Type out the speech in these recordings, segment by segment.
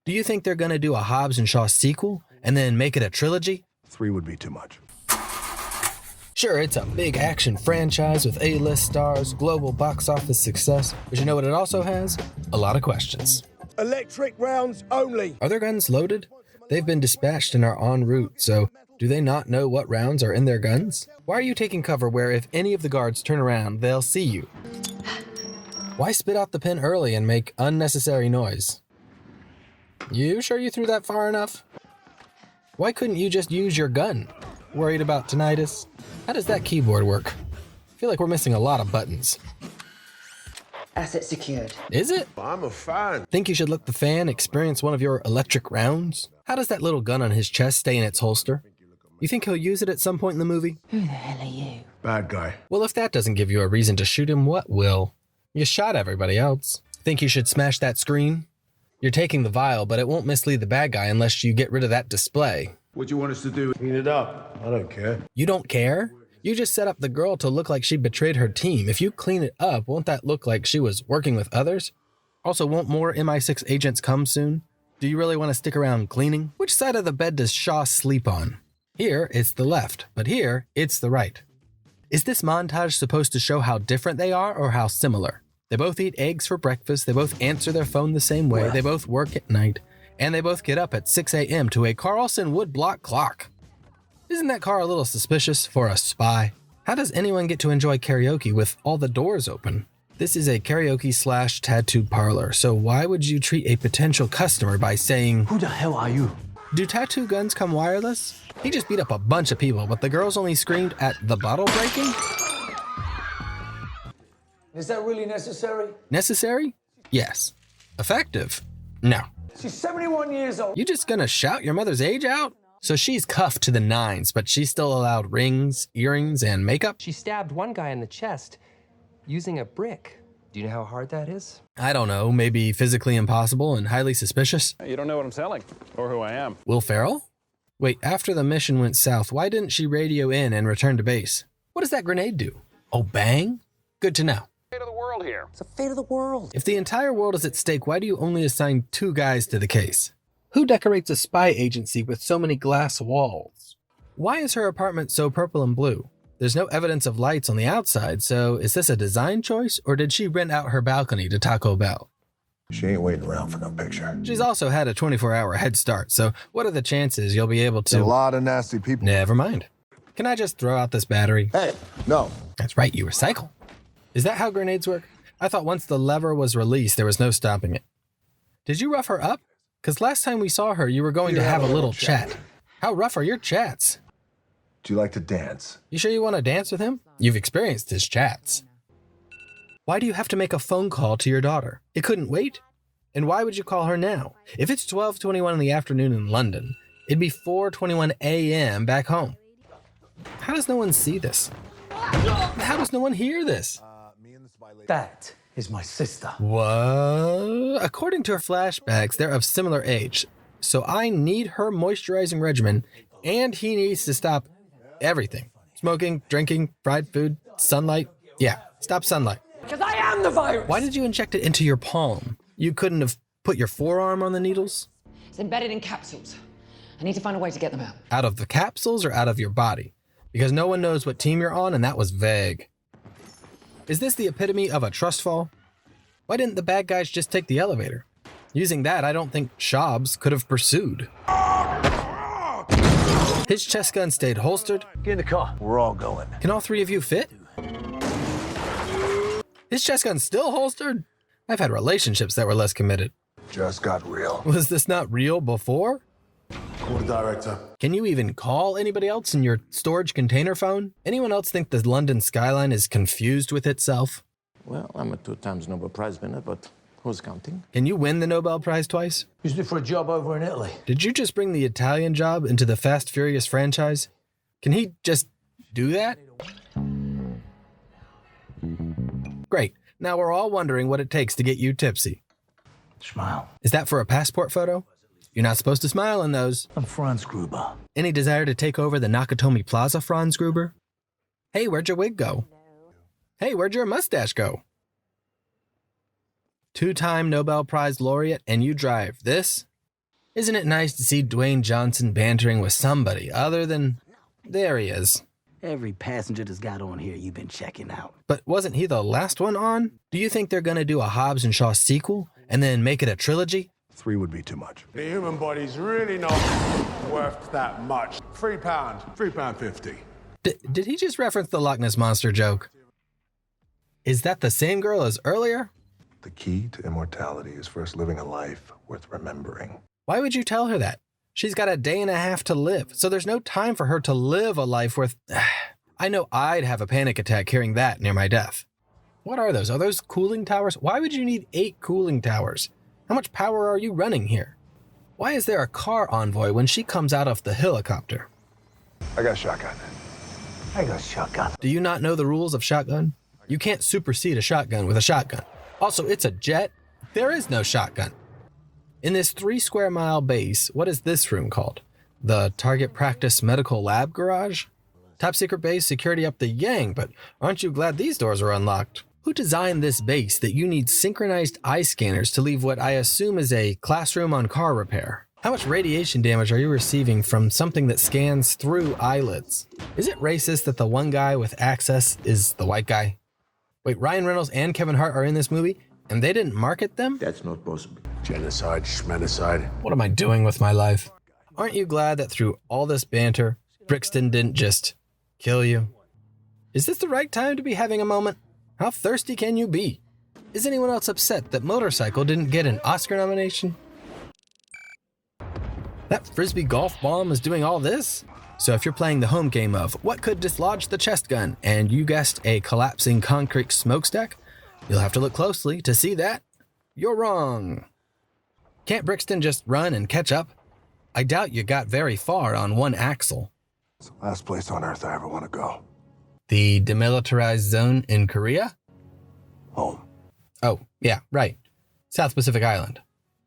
Do you think they're going to do a Hobbs and Shaw sequel and then make it a trilogy? 3 would be too much. Sure, it's a big action franchise with A-list stars, global box office success, but you know what it also has? A lot of questions. Electric rounds only. Are their guns loaded? They've been dispatched and are en route, so do they not know what rounds are in their guns? Why are you taking cover where if any of the guards turn around, they'll see you? Why spit out the pin early and make unnecessary noise? You sure you threw that far enough? Why couldn't you just use your gun? Worried about tinnitus? How does that keyboard work? I feel like we're missing a lot of buttons. Asset secured. Is it? I'm a fan. Think you should let the fan experience one of your electric rounds? How does that little gun on his chest stay in its holster? You think he'll use it at some point in the movie? Who the hell are you? Bad guy. Well, if that doesn't give you a reason to shoot him, what will? You shot everybody else. Think you should smash that screen? You're taking the vial, but it won't mislead the bad guy unless you get rid of that display. What do you want us to do? Clean it up. I don't care. You don't care? You just set up the girl to look like she betrayed her team. If you clean it up, won't that look like she was working with others? Also, won't more MI6 agents come soon? Do you really want to stick around cleaning? Which side of the bed does Shaw sleep on? Here, it's the left, but here, it's the right. Is this montage supposed to show how different they are or how similar? They both eat eggs for breakfast, they both answer their phone the same way, they both work at night, and they both get up at 6 a.m. to a Carlson woodblock clock. Isn't that car a little suspicious for a spy? How does anyone get to enjoy karaoke with all the doors open? This is a karaoke/tattoo parlor, so why would you treat a potential customer by saying, Who the hell are you? do tattoo guns come wireless? He just beat up a bunch of people, but the girls only screamed at the bottle breaking? Is that really necessary? Necessary? Yes. Effective? No. She's 71 years old. You just gonna shout your mother's age out? So she's cuffed to the nines, but she's still allowed rings, earrings, and makeup? She stabbed one guy in the chest using a brick. Do you know how hard that is? I don't know, maybe physically impossible and highly suspicious? You don't know what I'm selling or who I am. Will Ferrell? Wait, after the mission went south, why didn't she radio in and return to base? What does that grenade do? Oh, bang? Good to know. Fate of the world here. It's the fate of the world. If the entire world is at stake, why do you only assign 2 guys to the case? Who decorates a spy agency with so many glass walls? Why is her apartment so purple and blue? There's no evidence of lights on the outside, so is this a design choice, or did she rent out her balcony to Taco Bell? She ain't waiting around for no picture. She's also had a 24-hour head start, so what are the chances you'll be able There's a to... lot of nasty people. Never mind. Can I just throw out this battery? Hey, no. That's right, you recycle. Is that how grenades work? I thought once the lever was released, there was no stopping it. Did you rough her up? Because last time we saw her, you were going to have a little chat. How rough are your chats? Do you like to dance? You sure you want to dance with him? You've experienced his chats. Why do you have to make a phone call to your daughter? It couldn't wait? And why would you call her now? If it's 12:21 in the afternoon in London, it'd be 4:21 a.m. back home. How does no one see this? How does no one hear this? That is my sister. What? According to her flashbacks, they're of similar age. So I need her moisturizing regimen, and he needs to stop everything. Smoking, drinking, fried food, sunlight. Yeah, stop sunlight. Because I am the virus. Why did you inject it into your palm? You couldn't have put your forearm on the needles? It's embedded in capsules. I need to find a way to get them out. Out of the capsules or out of your body? Because no one knows what team you're on, and that was vague. Is this the epitome of a trust fall? Why didn't the bad guys just take the elevator? Using that, I don't think Hobbs could have pursued. His chest gun stayed holstered. Get in the car. We're all going. Can all 3 of you fit? His chest gun's still holstered? I've had relationships that were less committed. Just got real. Was this not real before? Call the director. Can you even call anybody else in your storage container phone? Anyone else think the London skyline is confused with itself? Well, I'm a 2-time Nobel Prize winner, but who's counting? Can you win the Nobel Prize twice? Used it for a job over in Italy. Did you just bring the Italian job into the Fast Furious franchise? Can he just do that? Great. Now we're all wondering what it takes to get you tipsy. Smile. Is that for a passport photo? You're not supposed to smile in those. I'm Franz Gruber. Any desire to take over the Nakatomi Plaza, Franz Gruber? Hey, where'd your wig go? Hey, where'd your mustache go? 2-time Nobel Prize laureate, and you drive this? Isn't it nice to see Dwayne Johnson bantering with somebody other than... There he is. Every passenger that's got on here you've been checking out. But wasn't he the last one on? Do you think they're gonna do a Hobbs and Shaw sequel and then make it a trilogy? 3 would be too much. The human body's really not worth that much. £3. £3.50. Did he just reference the Loch Ness Monster joke? Is that the same girl as earlier? The key to immortality is first living a life worth remembering. Why would you tell her that? She's got a day and a half to live, so there's no time for her to live a life worth... I know I'd have a panic attack hearing that near my death. What are those? Are those cooling towers? Why would you need 8 cooling towers? How much power are you running here? Why is there a car envoy when she comes out of the helicopter? I got a shotgun. I got a shotgun. Do you not know the rules of shotgun? You can't supersede a shotgun with a shotgun. Also, it's a jet. There is no shotgun. In this 3 square mile base, what is this room called? The Target Practice Medical Lab Garage? Top secret base, security up the yang, but aren't you glad these doors are unlocked? Who designed this base that you need synchronized eye scanners to leave what I assume is a classroom on car repair? How much radiation damage are you receiving from something that scans through eyelids? Is it racist that the one guy with access is the white guy? Wait, Ryan Reynolds and Kevin Hart are in this movie, and they didn't market them? That's not possible. Genocide, schmenocide. What am I doing with my life? Aren't you glad that through all this banter, Brixton didn't just kill you? Is this the right time to be having a moment? How thirsty can you be? Is anyone else upset that Motorcycle didn't get an Oscar nomination? That frisbee golf bomb is doing all this? So if you're playing the home game of what could dislodge the chest gun, and you guessed a collapsing concrete smokestack, you'll have to look closely to see that you're wrong. Can't Brixton just run and catch up? I doubt you got very far on one axle. It's the last place on Earth I ever want to go. The demilitarized zone in Korea? Home. Oh, yeah, right. South Pacific Island.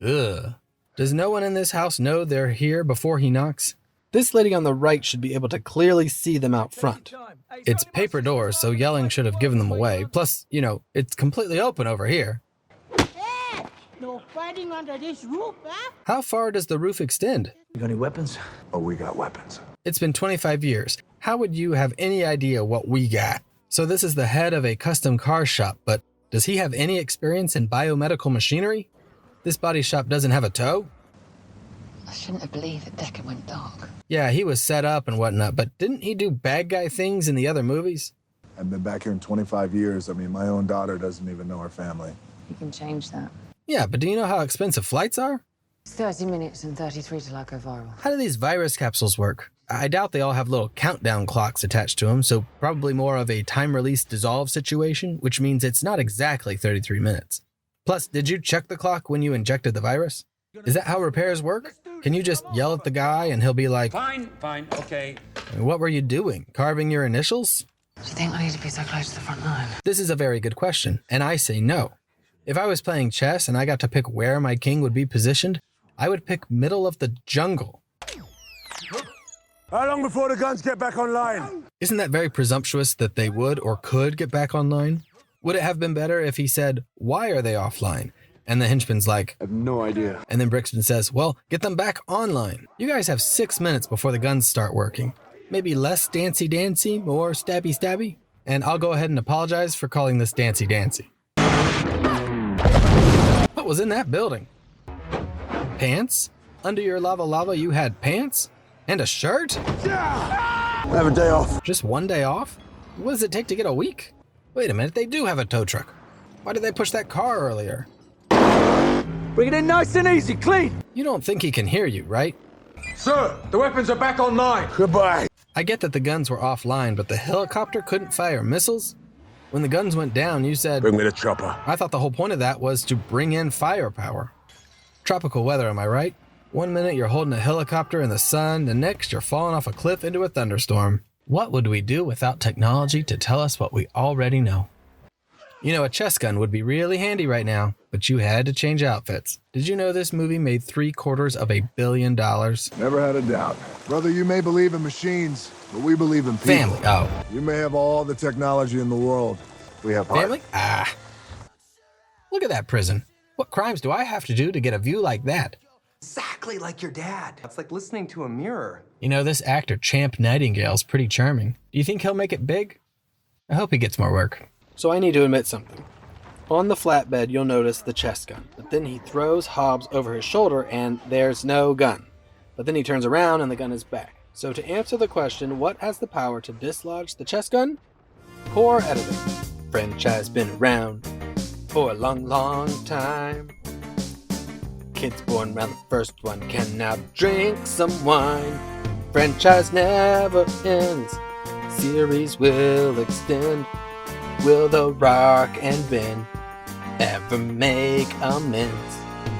Ugh. Does no one in this house know they're here before he knocks? This lady on the right should be able to clearly see them out front. It's paper doors, so yelling should have given them away. Plus, you know, it's completely open over here. Hey, no fighting under this roof, huh? How far does the roof extend? You got any weapons? Oh, we got weapons. It's been 25 years. How would you have any idea what we got? So this is the head of a custom car shop, but does he have any experience in biomedical machinery? This body shop doesn't have a toe? I shouldn't have believed that Decker went dark. Yeah, he was set up and whatnot, but didn't he do bad guy things in the other movies? I've been back here in 25 years. I mean, my own daughter doesn't even know her family. You can change that. Yeah, but do you know how expensive flights are? It's 30 minutes and 33 till I go viral. How do these virus capsules work? I doubt they all have little countdown clocks attached to them, so probably more of a time-release dissolve situation, which means it's not exactly 33 minutes. Plus, did you check the clock when you injected the virus? Is that how repairs work? Can you just yell at the guy and he'll be like, Fine, okay. what were you doing? Carving your initials? Do you think I need to be so close to the front line? This is a very good question, and I say no. If I was playing chess and I got to pick where my king would be positioned, I would pick middle of the jungle. How long before the guns get back online? Isn't that very presumptuous that they would or could get back online? Would it have been better if he said, why are they offline? And the henchman's like, I have no idea. and then Brixton says, well, get them back online. You guys have 6 minutes before the guns start working. Maybe less dancy-dancy, more stabby-stabby. And I'll go ahead and apologize for calling this dancy-dancy. What was in that building? Pants? Under your lava you had pants? And a shirt? I have a day off. Just one day off? What does it take to get a week? Wait a minute, they do have a tow truck. Why did they push that car earlier? Bring it in nice and easy, clean. You don't think he can hear you, right? Sir, the weapons are back online. Goodbye. I get that the guns were offline, but the helicopter couldn't fire missiles? When the guns went down, you said... Bring me the chopper. I thought the whole point of that was to bring in firepower. Tropical weather, am I right? 1 minute you're holding a helicopter in the sun, the next you're falling off a cliff into a thunderstorm. What would we do without technology to tell us what we already know? You know, a chest gun would be really handy right now, but you had to change outfits. Did you know this movie made $750 million? Never had a doubt. Brother, you may believe in machines, but we believe in people. Family, oh. You may have all the technology in the world. We have heart. Family? Ah. Look at that prison. What crimes do I have to do to get a view like that? Exactly like your dad. It's like listening to a mirror. You know, this actor, Champ Nightingale's pretty charming. Do you think he'll make it big? I hope he gets more work. So I need to admit something. On the flatbed, you'll notice the chest gun, but then he throws Hobbs over his shoulder and there's no gun. But then he turns around and the gun is back. So to answer the question, what has the power to dislodge the chest gun? Poor editing. Franchise been around for a long, long time. Kids born around the first one can now drink some wine. Franchise never ends. Series will extend. Will The Rock and Ben ever make amends?